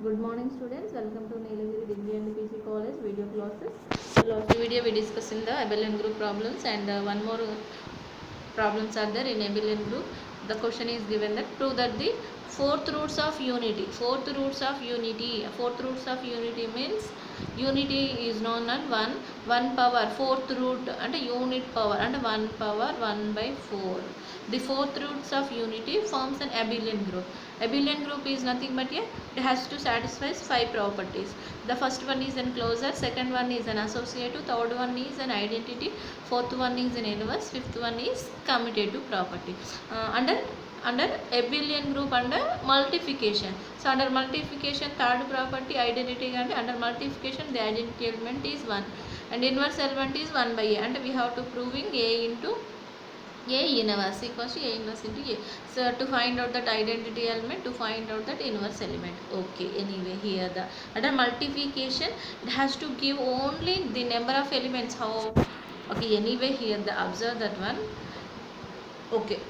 Good morning students, welcome to Nilagiri Degree and PC College video classes. Last video we discussed in the abelian group problems and one more problems are there in abelian group. The question is given that prove that the fourth roots of unity. Fourth roots of unity means unity is known as 1 power fourth root and unit power and 1 power 1 by 4. The fourth roots of unity forms an abelian group. Abelian group is nothing but it has to satisfy 5 properties. The first one is an closure, second one is an associative, third one is an identity, fourth one is an inverse, fifth one is commutative property. Under abelian group under multiplication. So under multiplication third property identity, and under multiplication the identity element is 1 and inverse element is 1 by a, and we have to proving a into a inverse equals to a inverse into a. So to find out that identity element, to find out that inverse element. Okay, anyway here the under multiplication it has to give only the number of elements. How? Okay, anyway here the observe that one. Okay,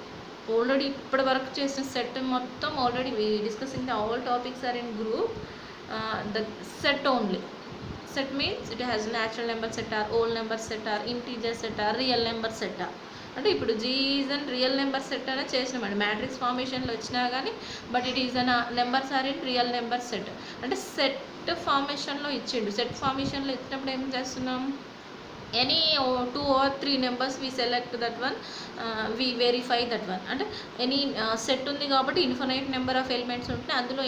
already ఇప్పటి వరకు చేసిన set మొత్తం already discussing the all topics are in group. The set only. Set means it has natural number set or whole number set or integer set or real number set or. అంటే ఇప్పుడు Z is an real number set అనే చేసినామండి matrix ఫార్మేషన్లో వచ్చినా కానీ, but it is an numbers are in real number set. అంటే set ఫార్మేషన్లో ఇచ్చిండు. సెట్ ఫార్మేషన్లో ఇచ్చినప్పుడు ఏం చేస్తున్నాం, any 2 or 3 numbers we select that one, we verify that one. అంటే ఎనీ సెట్ ఉంది కాబట్టి ఇన్ఫినైట్ నెంబర్ ఆఫ్ ఎలిమెంట్స్ ఉంటే అందులో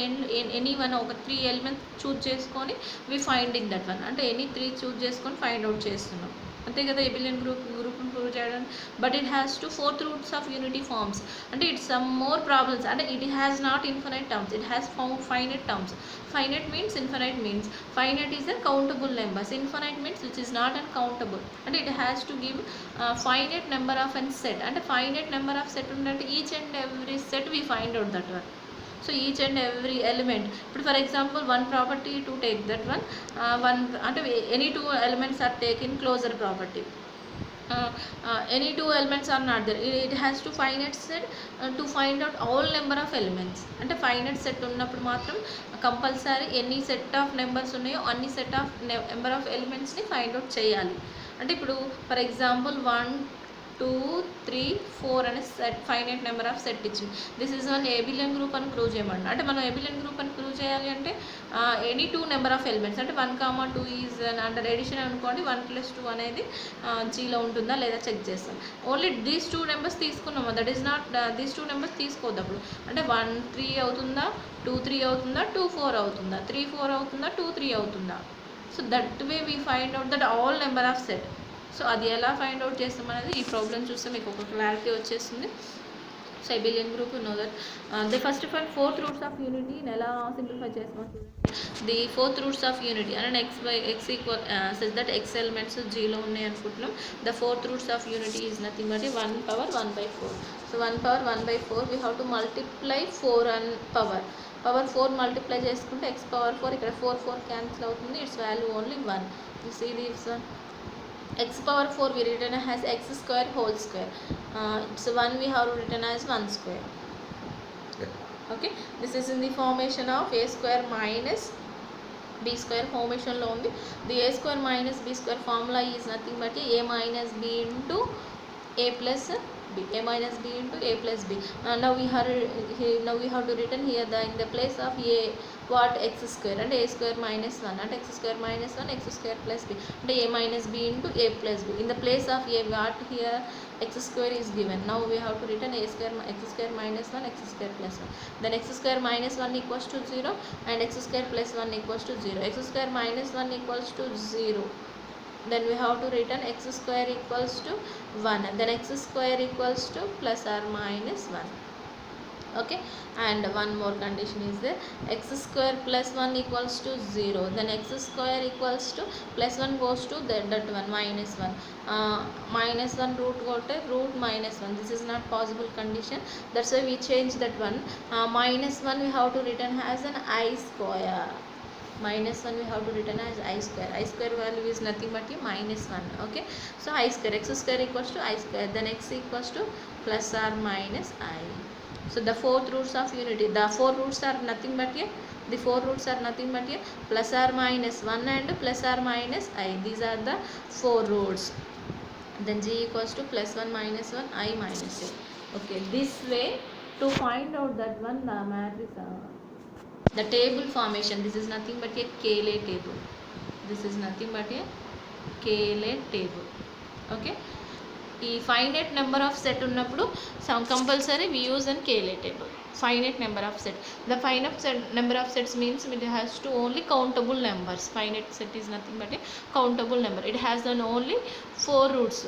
ఎనీ వన్ ఒక 3 ఎలిమెంట్స్ చూజ్ చేసుకొని వి ఫైండింగ్ దట్ వన్. అంటే ఎనీ 3 చూజ్ చేసుకొని ఫైండ్ అవుట్ చేస్తున్నాం, అంతే కదా ఎబిలియన్ గ్రూప్ని ప్రూవ్ చేయడానికి. But it has two fourth roots of unity forms. అంటే ఇట్స్ సమ్ మోర్ ప్రాబ్లమ్స్. అంటే it has not infinite terms, it has finite terms. Finite means infinite means finite is a countable numbers, infinite means which is not uncountable, and it has to give finite number of a set. And a finite number of set unante each and every set we find out that one. So each and every element, but for example one property to take that one, any 2 elements are taken closure property. Any 2 elements are not there, it has to finite set to find out all number of elements. అంటే finite set ఉన్నప్పుడు మాత్రం compulsory ఎన్ని set of numbers ఉన్నాయో అన్ని set of number of ఎలిమెంట్స్ని find out చేయాలి. అంటే ఇప్పుడు ఫర్ ఎగ్జాంపుల్ 1 2 3 4 అనే set finite number of set ఇచ్చింది. This is one abelian group అని ప్రూవ్ చేయమండి. అంటే మనం ఏబిలియన్ గ్రూప్ అని ప్రూవ్ చేయాలి అంటే ఎనీ 2 నెంబర్ ఆఫ్ ఎలిమెంట్స్, అంటే 1, 2 ఈజ్ అండర్ ఎడిషన్ అనుకోండి, 1+2 అనేది జీలో ఉంటుందా లేదా చెక్ చేస్తాం. ఓన్లీ దీస్ 2 నెంబర్స్ తీసుకున్నాము, that is not these 2 numbers తీసుకోవద్దప్పుడు. అంటే 1 3 అవుతుందా, 2 3 అవుతుందా, 2 4 అవుతుందా, 3 4 అవుతుందా, 2 3 అవుతుందా. So that way we find out that all number of set. So అది ఎలా ఫైండ్ అవుట్ చేస్తాం అనేది ఈ ప్రాబ్లం చూస్తే మీకు ఒక క్లారిటీ వచ్చేస్తుంది. So abelian group you know that they first of all fourth roots of unity ఎలా సింప్లిఫై చేస్తాం. The fourth roots of unity అంటే x equal says that x elements జీలో ఉన్నాయి అనుకుంటున్నాం. The fourth roots of unity is nothing but 1 power 1/4. So 1 power 1/4 we have to multiply 4 and power 4 multiply చేసుకుంటే x power 4, ఇక్కడ 4 4 cancel అవుతుంది, it's value only 1. You see this x power 4 we written as x square whole square. So 1 we have written as 1 square. Okay, this is in the formation of a square minus b square formation lo undi. The a square minus b square formula is nothing but a minus b into a plus b, a minus b into a plus b. Now we have to written here the in the place of a what x square and a square minus 1 and x square minus 1 x square plus b and a minus b into a plus b. In the place of a what here x square is given. Now we have to written a square x square minus 1 x square plus 1. Then x square minus 1 equals to 0 and x square plus 1 equals to 0. X square minus 1 equals to 0. Then we have to written x square equals to 1, then x square equals to plus or minus 1. Okay, and one more condition is there, x square plus 1 equals to 0, then x square equals to plus 1 goes to that one minus 1, minus 1 root go to root minus 1. This is not possible condition, that's why we change that one. Minus 1 we have to written as an I square, minus 1 we have to written as I square. I square value is nothing but a minus 1. Okay, so I square, x square equals to I square, then x equals to plus or minus I. So the fourth roots of unity, the four roots are nothing but a, the four roots are nothing but a plus or minus 1 and plus or minus I. These are the four roots. Then g equals to plus 1 minus 1 I minus a. Okay, this way to find out that one, the matrix, the table formation, this is nothing but a Cayley table. This is nothing but a Cayley table. Okay, ఈ finite number of set ఉన్నప్పుడు compulsory we use an Cayley table. Finite number of set, the finite number of sets means it has to only countable numbers. Finite set is nothing but a countable number. It has then only four roots,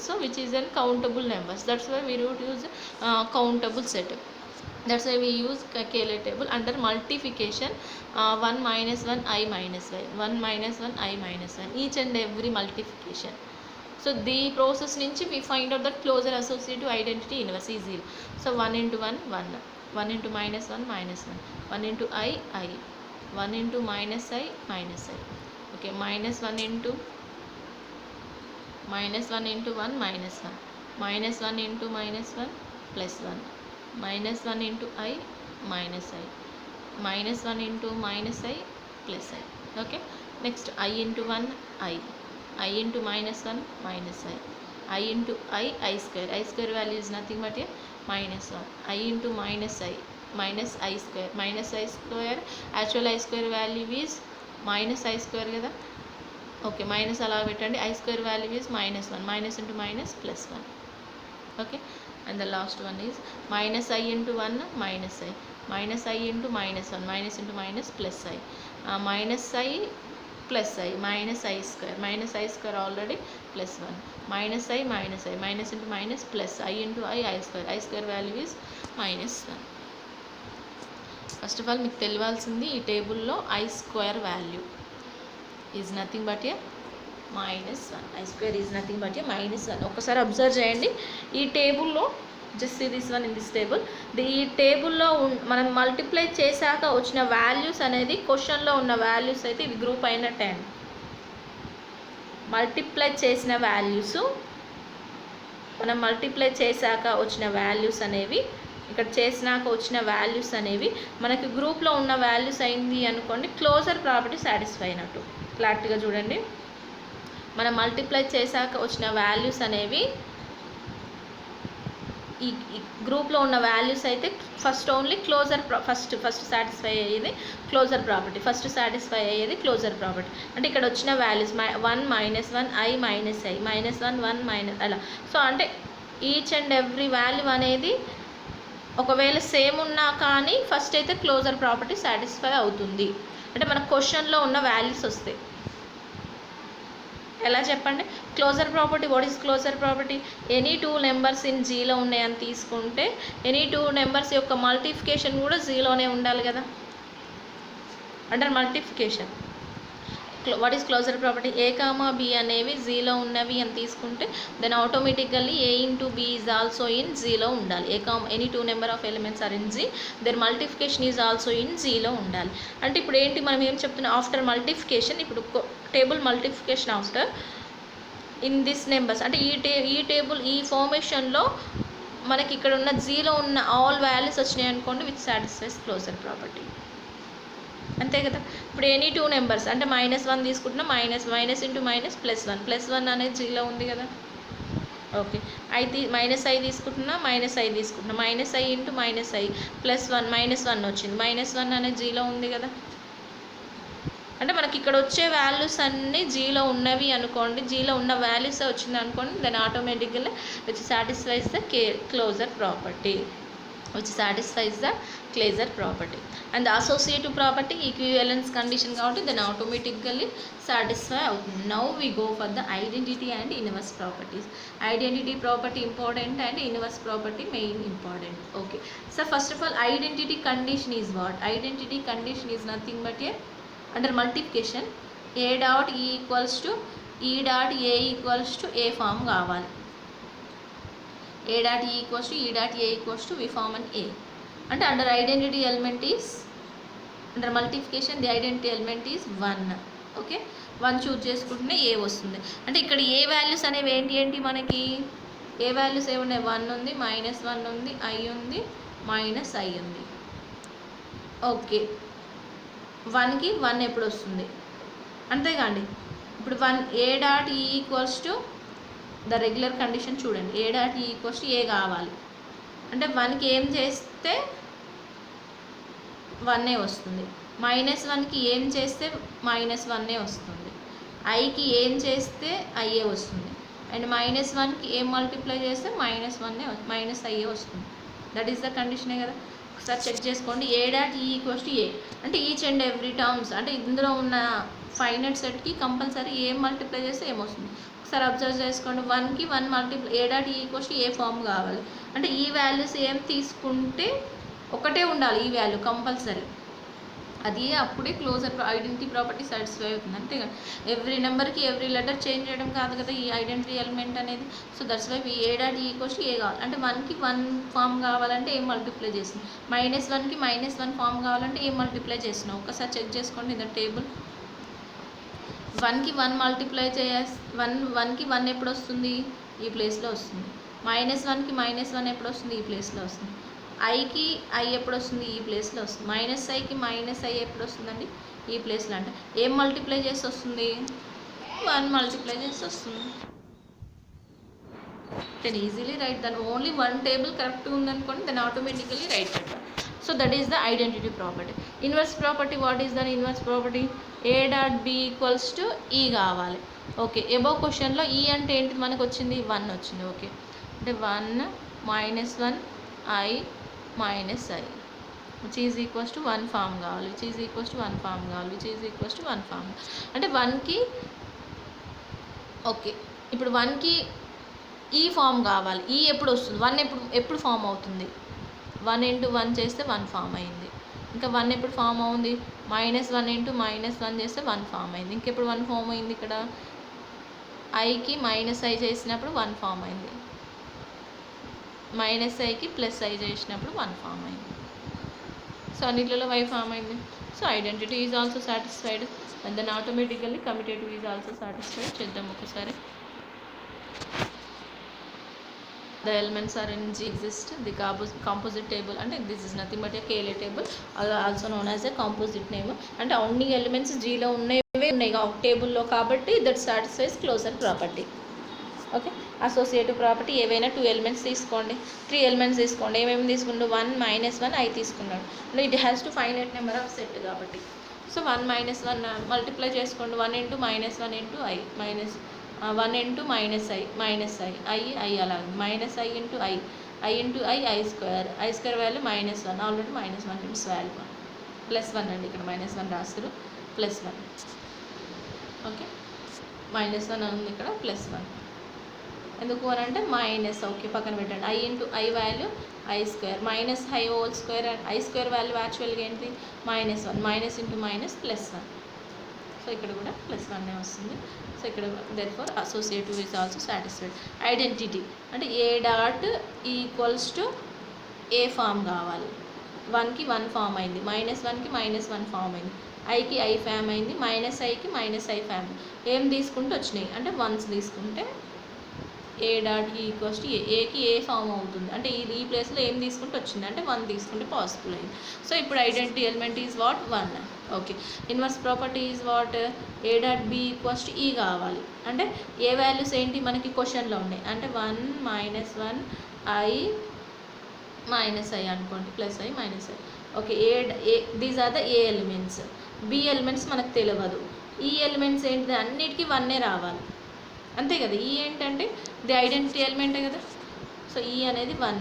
so which is an countable numbers. That's why we would use countable set. That's why we use Cayley table. Under multiplication, 1 minus 1 I minus y, 1 minus 1 I minus 1, each and every multiplication. So the process nunchi we find out that closer associative identity inverse easily. So 1 into 1 1, 1 into minus 1 minus 1, 1 into I 1 into minus I minus I. Okay, minus 1 into 1 minus 1, minus 1 into minus 1 plus 1, minus 1 into I minus I, minus 1 into minus I plus I. Okay, next I into 1 I into minus 1 minus I into I square. I square value is nothing but a minus 1. I into minus I square. Minus I square, actual I square value is minus I square కదా. Okay, minus అలా పెట్టండి. I square value is minus 1. Minus into minus plus 1. Okay, and the last one is minus I into 1 minus I, minus I into minus 1, minus into minus plus I, minus I plus I, minus I square already plus 1, minus I, minus into minus plus I into I square value is minus 1. First of all మీకు తెలియాల్సింది ఈ టేబుల్లో I square value is nothing but a minus 1. I square is nothing but a minus 1. ఒకసారి observe చేయండి ఈ టేబుల్లో, just see this one in this table. ఈ టేబుల్లో మనం మల్టిప్లై చేశాక వచ్చిన వాల్యూస్ అనేది క్వశ్చన్లో ఉన్న వాల్యూస్ అయితే ఇవి గ్రూప్ అయిన 10. మల్టిప్లై చేసిన వాల్యూస్, మనం మల్టిప్లై చేశాక వచ్చిన వాల్యూస్ అనేవి, ఇక్కడ చేసినాక వచ్చిన వాల్యూస్ అనేవి మనకి గ్రూప్లో ఉన్న వాల్యూస్ అయింది అనుకోండి, క్లోజర్ ప్రాపర్టీ సాటిస్ఫై అయినట్టు. క్లారిటీగా చూడండి, మనం మల్టిప్లై చేశాక వచ్చిన వాల్యూస్ అనేవి ఈ గ్రూప్లో ఉన్న వాల్యూస్ అయితే first only closure first satisfy అయ్యేది క్లోజర్ ప్రాపర్టీ, ఫస్ట్ సాటిస్ఫై అయ్యేది క్లోజర్ ప్రాపర్టీ. అంటే ఇక్కడ వచ్చిన values 1 minus 1 I minus I, minus 1 1 minus అలా. సో అంటే ఈచ్ అండ్ ఎవ్రీ వాల్యూ అనేది ఒకవేళ సేమ్ ఉన్నా కానీ ఫస్ట్ అయితే క్లోజర్ ప్రాపర్టీ సాటిస్ఫై అవుతుంది. అంటే మన క్వశ్చన్లో ఉన్న వాల్యూస్ వస్తాయి. ఎలా చెప్పండి closure property? What is closure property? Any 2 numbers in జీలో ఉన్నాయని తీసుకుంటే ఎనీ 2 నెంబర్స్ యొక్క మల్టిప్లికేషన్ కూడా జీలోనే ఉండాలి కదా. Under multiplication what is closure property? A comma B అనేవి జీలో ఉన్నవి అని తీసుకుంటే then automatically A into B is also in జీలో ఉండాలి. Any 2 number of elements are in G, there multiplication is also in జీలో ఉండాలి. అంటే ఇప్పుడు ఏంటి మనం ఏం చెప్తున్నాం? ఆఫ్టర్ మల్టిప్లికేషన్, ఇప్పుడు table multiplication after in this numbers, అంటే ఈ టేబుల్ ఈ ఫార్మేషన్లో మనకి ఇక్కడ ఉన్న జీలో ఉన్న ఆల్ వాల్యూస్ వచ్చినాయి అనుకోండి, విచ్ సాటిస్ఫైస్ క్లోజర్ ప్రాపర్టీ. అంతే కదా. ఇప్పుడు ఎనీ 2 నెంబర్స్ అంటే -1 తీసుకుంటున్నా, మైనస్ ఇంటూ మైనస్ +1 అనేది జీలో ఉంది కదా. ఓకే, మైనస్ ఐ తీసుకుంటున్నా, minus I into minus I +1 -1 వచ్చింది, -1 అనేది జీలో ఉంది కదా. అంటే మనకి ఇక్కడ వచ్చే వాల్యూస్ అన్నీ జీలో ఉన్నవి అనుకోండి, జీలో ఉన్న వాల్యూస్ వచ్చింది అనుకోండి, దెన్ ఆటోమేటిక్గా which satisfies the closure property, and the associative property equivalence condition కాబట్టి దెన్ ఆటోమేటిక్గా సాటిస్ఫై అవుతుంది. Now we go for the identity and inverse properties. Identity property important and inverse property main important. Okay, so first of all identity condition is what? Identity condition is nothing but a under multiplication a dot e equals to ఈ dot A equals to A form కావాలి. A dot e equals to ఈ dot A equals to we form and A. అంటే under identity element is, under multiplication the identity element is 1. Okay, 1 choose చేసుకుంటేనే ఏ వస్తుంది. అంటే ఇక్కడ ఏ values అనేవి ఏంటి మనకి ఏ వాల్యూస్ ఏమున్నాయి, 1 ఉంది, -1 ఉంది, i ఉంది, -i ఉంది. ఓకే, 1కి 1 ఎప్పుడు వస్తుంది, అంతేగాండి. ఇప్పుడు 1 ఏ dot e equals to the regular condition చూడండి, ఏ dot e equals to a కావాలి అంటే 1కి ఏం చేస్తే 1 వస్తుంది, -1కి ఏం చేస్తే -1 వస్తుంది, iకి ఏం చేస్తే i వస్తుంది, అండ్ -1కి ఏం మల్టిప్లై చేస్తే -i వస్తుంది. దట్ ఈస్ ద కండిషనే కదా. ఒకసారి చెక్ చేసుకోండి. ఏ డాట్ ఈ ఈక్వల్స్ టు ఏ అంటే ఈచ్ అండ్ ఎవ్రీ టర్మ్స్ అంటే ఇందులో ఉన్న ఫైనైట్ సెట్కి కంపల్సరీ ఏం మల్టిప్లై చేస్తే ఏమొస్తుంది ఒకసారి అబ్జర్వ్ చేసుకోండి. 1కి 1 multiply A dot e equals to A form కావాలి అంటే ఈ వాల్యూస్ ఏం తీసుకుంటే ఒకటే ఉండాలి, ఈ వాల్యూ కంపల్సరీ, అది అప్పుడే క్లోజర్ ఐడెంటిటీ ప్రాపర్టీ సాటిస్ఫై అవుతుంది. అంతేగా ఎవ్రీ నెంబర్కి ఎవ్రీ లెటర్ చేంజ్ చేయడం కాదు కదా ఈ ఐడెంటిటీ ఎలిమెంట్ అనేది. So that's why a dot e equals to a కావాలి అంటే 1కి 1 ఫామ్ కావాలంటే ఏం మల్టిప్లై చేసింది, -1కి -1 ఫామ్ కావాలంటే ఏం మల్టిప్లై చేసినావు ఒకసారి చెక్ చేసుకోండి. ఇదే టేబుల్ 1కి 1 మల్టిప్లై 1కి 1 ఎప్పుడు వస్తుంది, ఈ ప్లేస్లో వస్తుంది. -1కి -1 ఎప్పుడు వస్తుంది, ఈ ప్లేస్లో వస్తుంది. iకి i ఎప్పుడు వస్తుంది, ఈ ప్లేస్లో వస్తుంది. -iకి -i ఎప్పుడు వస్తుందండి, ఈ ప్లేస్లో. అంటే ఏం మల్టిప్లై చేసి వస్తుంది, 1 మల్టిప్లై చేసి వస్తుంది. Then easily write then only 1 table కరెక్ట్గా ఉందనుకోండి, then automatically write that. So that is the identity property. Inverse property, what is the inverse property, a dot B equals to ఈ కావాలి. ఓకే, ఎబో క్వశ్చన్లో ఈ అంటే ఏంటి మనకు వచ్చింది, 1 వచ్చింది. ఓకే, అంటే 1 -1 i -i which is equals to 1 form కావాలి, which is equals to 1 form కావాలి, which is equals to 1 form. అంటే 1కి ఓకే, ఇప్పుడు 1కి ఈ ఫామ్ కావాలి, ఈ ఎప్పుడు వస్తుంది, 1 ఎప్పుడు ఫామ్ అవుతుంది, 1 × 1 చేస్తే 1 ఫామ్ అయింది. ఇంకా 1 ఎప్పుడు ఫామ్ అవుంది, -1 × -1 చేస్తే 1 ఫామ్ అయింది. ఇంకెప్పుడు 1 ఫామ్ అయింది, ఇక్కడ iకి -i చేసినప్పుడు 1 ఫామ్ అయింది, -iకి +i చేసినప్పుడు 1 ఫామ్ అయింది. సో అన్నిట్లలో y ఫామ్ అయింది. So identity is also satisfied and then automatically commutative is also satisfied. చేద్దాం ఒకసారి. The elements are in G exist. The composite table and this is nothing but a KLA table, also known as a composite name. And only elements G లో ఉన్నాయి టేబుల్లో కాబట్టి that satisfies closure property. Okay, associative property ఏవైనా 2 elements తీసుకోండి, 3 elements తీసుకోండి, ఏమేమి తీసుకుంటూ 1 -1 i తీసుకున్నాడు. It has to finite number of set కాబట్టి. సో 1 -1 మల్టిప్లై చేసుకోండి, 1 × -1 × i -1 × -i అలాగే -i × i square value -1 already -1 it's value +1 అండి, ఇక్కడ -1 రాస్తారు +1. ఓకే, -1 ఉంది ఇక్కడ +1 ఎందుకు అని అంటే మైనస్. ఓకే, పక్కన పెట్టండి. i value i² -i whole square and i² value యాక్చువల్గా ఏంటి -1 -× +1. సో ఇక్కడ కూడా +1 వస్తుంది. సో ఇక్కడ therefore associative is also satisfied. Identity అంటే A dot equals to A form కావాలి, 1కి 1 ఫామ్ అయింది, -1కి -1 ఫామ్ అయింది, iకి i ఫామ్ అయింది, -iకి -i ఫామ్. ఏం తీసుకుంటే వచ్చినాయి అంటే 1s తీసుకుంటే ఏ డాట్ ఈక్వల్స్ టు ఏకి ఏ ఫామ్ అవుతుంది అంటే ఈ ప్లేస్లో ఏం తీసుకుంటే వచ్చింది అంటే 1 తీసుకుంటే పాసిబుల్ అయింది. సో ఇప్పుడు identity element is what 1. Okay, inverse property is what A dot B equals to ఈ కావాలి అంటే ఏ వాల్యూస్ ఏంటి మనకి క్వశ్చన్లో ఉన్నాయి అంటే 1 -1 i -i అనుకోండి, +i -i. Okay, these are the A elements. B elements మనకు తెలియదు, ఈ ఎలిమెంట్స్ ఏంటి అన్నిటికీ 1 రావాలి అంతే కదా. ఈ ఏంటంటే ది ఐడెంటిటీ ఎలిమెంటే కదా. సో ఈ అనేది 1,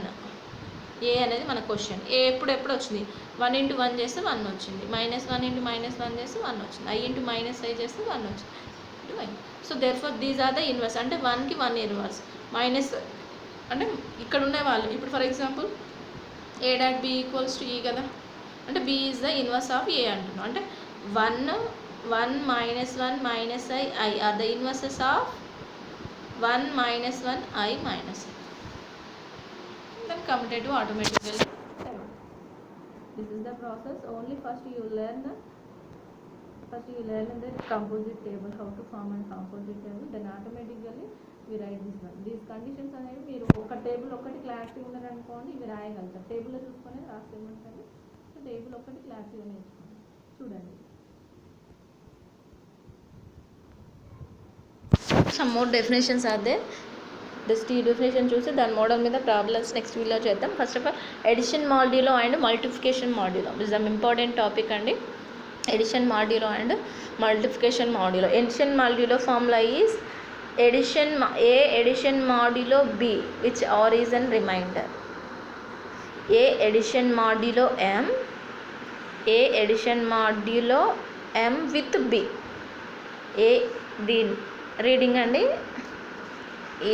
ఏ అనేది మన క్వశ్చన్. ఏ ఎప్పుడు వచ్చింది 1 × 1 చేస్తే 1 వచ్చింది, -1 × -1 చేస్తే 1 వచ్చింది, i × -i చేస్తే 1 వచ్చింది. So therefore these are the inverse అంటే 1కి 1 ఇన్వర్స్ మైనస్ అంటే ఇక్కడ ఉండే వాళ్ళు. ఇప్పుడు for example a dot B equals to e కదా అంటే b is the inverse of a అంటున్నాం అంటే 1 -1 -i are the inverses of 1 -1 i -i. Then commutative automatically. This is the process. Only first you learn the composite table, how to form a composite table. Then automatically we write this one. These conditions అనేవి మీరు ఒక table ఒకటి clarity ఉన్నది అనుకోండి, ఇవి రాయగలుగుతారు. టేబుల్లో చూసుకొని రాసేయమంటారు. So table ఒకటి క్లారిటీగా నేర్చుకోండి. చూడండి. Some more definitions are there. Just ఈ డెఫినేషన్ చూసి దాని మోడల్ మీద ప్రాబ్లమ్స్ నెక్స్ట్ వీడియో చేద్దాం. First of all addition modulo and multiplication modulo is the important topic అండి. Addition modulo and multiplication modulo. Addition modulo formula is addition modulo b which r is an remainder. a addition modulo m with b. a దీని reading అండి.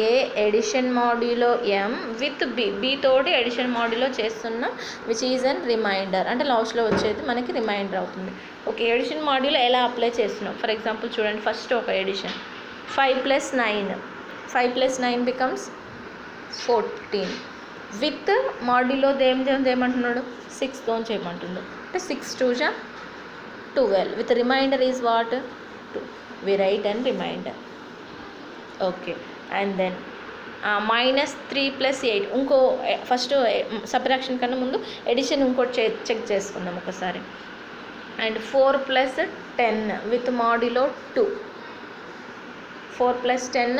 a addition modulo m with b తోటి addition modulo చేస్తున్నాం which is an remainder. అంటే లాస్ట్లో వచ్చేది మనకి remainder అవుతుంది. Okay, addition modulo ఎలా అప్లై చేస్తున్నాం? ఫర్ ఎగ్జాంపుల్ చూడండి. ఫస్ట్ ఒక ఎడిషన్ 5 + 9. 5 + 9 becomes 14. విత్ మాడ్యులో ఏమంటున్నాడు? 6తో చేయమంటున్నాడు. అంటే 6 2 = 12. With remainder is what? 2. We write and remainder. Okay, and then -3 + 8. ఇంకో ఫస్ట్ సబ్ట్రాక్షన్ కన్నా ముందు ఎడిషన్ ఇంకోటి చెక్ చేసుకుందాం ఒకసారి. And 4 + 10 with modulo 2. 4 + 10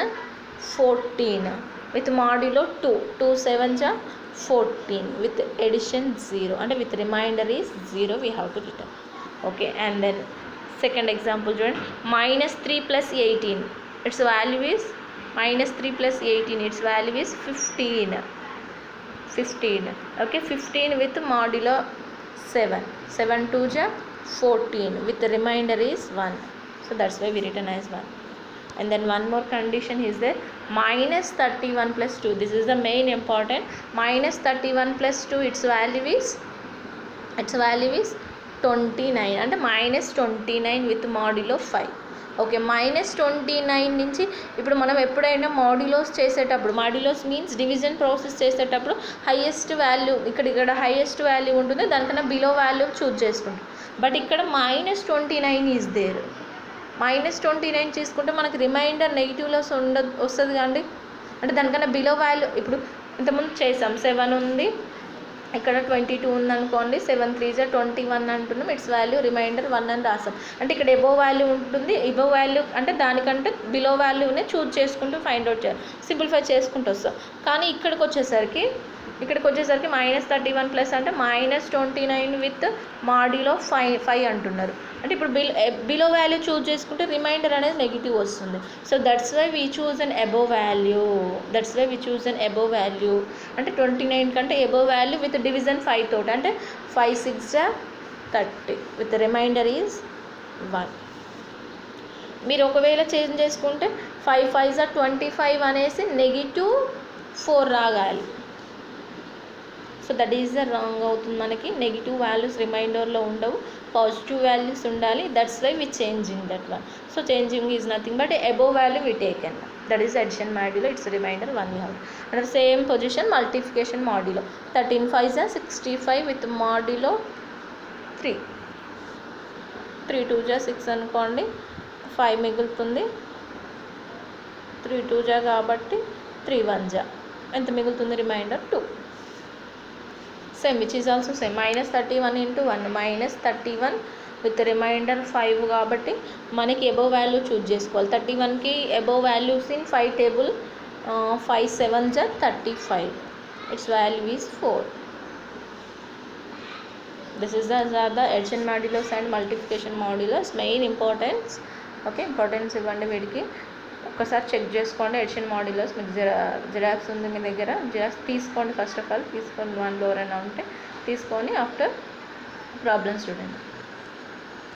14 with modulo 2. 2 7 = 14 with addition 0. And with remainder is 0 we have to return. Okay, and then second example చూడండి. -3 + 18 its value is -3 + 18 its value is 15. Okay, 15 with modulo 7. 7 2 = 14 with the remainder is 1. So that's why we written as 1. And then one more condition is there, -31 + 2. This is the main important. -31 + 2 its value is 29. అంటే -29 with modulo 5. Okay, -29 నుంచి ఇప్పుడు మనం ఎప్పుడైనా మాడ్యులోస్ చేసేటప్పుడు, మాడ్యులోస్ means division process చేసేటప్పుడు highest value ఇక్కడ highest value ఉంటుంది, దానికన్నా బిలో వాల్యూ చూజ్ చేసుకుంటాం. బట్ ఇక్కడ -29 ఈజ్ దేర్. -29 తీసుకుంటే మనకి రిమైండర్ నెగిటివ్లో వస్తుంది కాండి. అంటే దానికన్నా బిలో వాల్యూ ఇప్పుడు ఇంతకుముందు చేసాం. 7 ఉంది, ఇక్కడ 22 ఉందనుకోండి. 7 3 = 21 అంటున్నాం. ఇట్స్ వాల్యూ రిమైండర్ 1 అని రాసాం. అంటే ఇక్కడ ఎబోవ్ వాల్యూ ఉంటుంది. ఎబోవ్ వాల్యూ అంటే దానికంటే బిలో వాల్యూనే చూజ్ చేసుకుంటూ ఫైండ్ అవుట్ చేయాలి, సింప్లిఫై చేసుకుంటూ వస్తాం. కానీ ఇక్కడికి వచ్చేసరికి -31 ప్లస్ అంటే -29 విత్ మాడ్యులో 5 అంటున్నారు. అంటే ఇప్పుడు బిలో వాల్యూ చూజ్ చేసుకుంటే రిమైండర్ అనేది నెగిటివ్ వస్తుంది. So that's why we choose an above value. అంటే 29 కంటే అబోవ్ వాల్యూ విత్ డివిజన్ 5 తోటి. అంటే 5 6 = 30 విత్ రిమైండర్ ఈజ్ 1. మీరు ఒకవేళ చేంజ్ చేసుకుంటే 5 5 = 25 అనేసి -4 రాగాలి. So that is the wrong అవుతుంది. మనకి నెగిటివ్ వాల్యూస్ రిమైండర్లో ఉండవు, పాజిటివ్ వాల్యూస్ ఉండాలి. That's why we changing that one. So changing is nothing but above value we taken. That is addition modulo. It's remainder 1 we have. And same position multiplication modulo. 13 5 = 65 with modulo 3. 3 2 = 6 అనుకోండి. 5 మిగులుతుంది. 3 2 కాబట్టి 3 1 ఎంత మిగులుతుంది? Remainder 2. Same which is also same. -31 × 1 -31 with remainder 5 కాబట్టి మనకి above value choose చేసుకోవాలి. 31కి above values in 5 table. 5 7 = 35. It's value is 4. This is the addition modulos and multiplication modulos main importance. Okay, importance ఇవ్వండి వీడికి. ఒక్కసారి చెక్ చేసుకోండి. Edition మాడ్యులోస్ మీకు xerox ఉంది మీ దగ్గర, జిరాక్స్ తీసుకోండి. ఫస్ట్ ఆఫ్ ఆల్ తీసుకొని 1 లోర్ అయినా ఉంటే తీసుకొని ఆఫ్టర్ ప్రాబ్లమ్స్ చూడండి.